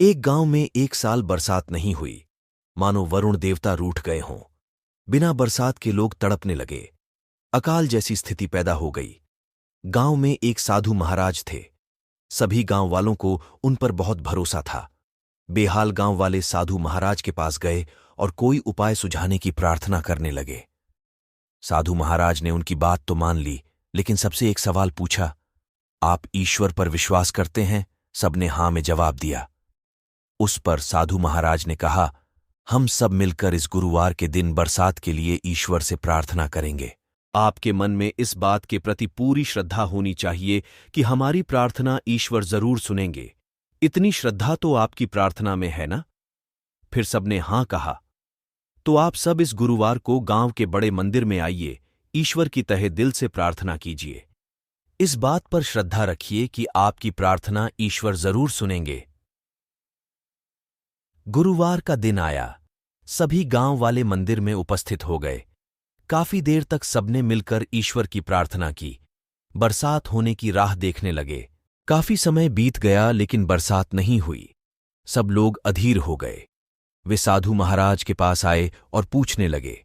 एक गांव में एक साल बरसात नहीं हुई। मानो वरुण देवता रूठ गए हों। बिना बरसात के लोग तड़पने लगे। अकाल जैसी स्थिति पैदा हो गई। गांव में एक साधु महाराज थे। सभी गांव वालों को उन पर बहुत भरोसा था। बेहाल गांव वाले साधु महाराज के पास गए और कोई उपाय सुझाने की प्रार्थना करने लगे। साधु महाराज ने उनकी बात तो मान ली, लेकिन सबसे एक सवाल पूछा, आप ईश्वर पर विश्वास करते हैं? सबने हां में जवाब दिया। उस पर साधु महाराज ने कहा, हम सब मिलकर इस गुरुवार के दिन बरसात के लिए ईश्वर से प्रार्थना करेंगे। आपके मन में इस बात के प्रति पूरी श्रद्धा होनी चाहिए कि हमारी प्रार्थना ईश्वर जरूर सुनेंगे। इतनी श्रद्धा तो आपकी प्रार्थना में है ना? फिर सबने हां कहा। तो आप सब इस गुरुवार को गांव के बड़े मंदिर में आइए, ईश्वर की तहे दिल से प्रार्थना कीजिए। इस बात पर श्रद्धा रखिए कि आपकी प्रार्थना ईश्वर जरूर सुनेंगे। गुरुवार का दिन आया। सभी गांव वाले मंदिर में उपस्थित हो गए। काफी देर तक सबने मिलकर ईश्वर की प्रार्थना की। बरसात होने की राह देखने लगे। काफी समय बीत गया, लेकिन बरसात नहीं हुई। सब लोग अधीर हो गए। वे साधु महाराज के पास आए और पूछने लगे,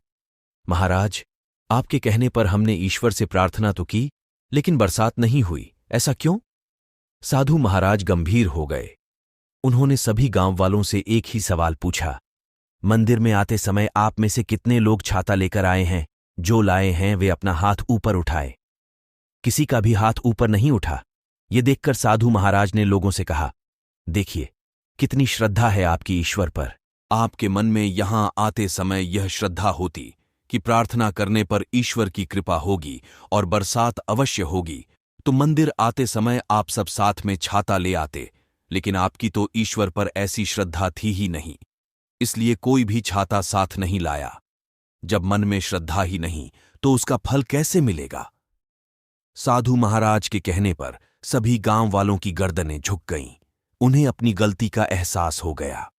महाराज, आपके कहने पर हमने ईश्वर से प्रार्थना तो की, लेकिन बरसात नहीं हुई, ऐसा क्यों? साधु महाराज गंभीर हो गए। उन्होंने सभी गांव वालों से एक ही सवाल पूछा, मंदिर में आते समय आप में से कितने लोग छाता लेकर आए हैं? जो लाए हैं वे अपना हाथ ऊपर उठाए। किसी का भी हाथ ऊपर नहीं उठा। ये देखकर साधु महाराज ने लोगों से कहा, देखिए, कितनी श्रद्धा है आपकी ईश्वर पर। आपके मन में यहां आते समय यह श्रद्धा होती कि प्रार्थना करने पर ईश्वर की कृपा होगी और बरसात अवश्य होगी, तो मंदिर आते समय आप सब साथ में छाता ले आते। लेकिन आपकी तो ईश्वर पर ऐसी श्रद्धा थी ही नहीं, इसलिए कोई भी छाता साथ नहीं लाया। जब मन में श्रद्धा ही नहीं, तो उसका फल कैसे मिलेगा? साधु महाराज के कहने पर सभी गांव वालों की गर्दनें झुक गईं। उन्हें अपनी गलती का एहसास हो गया।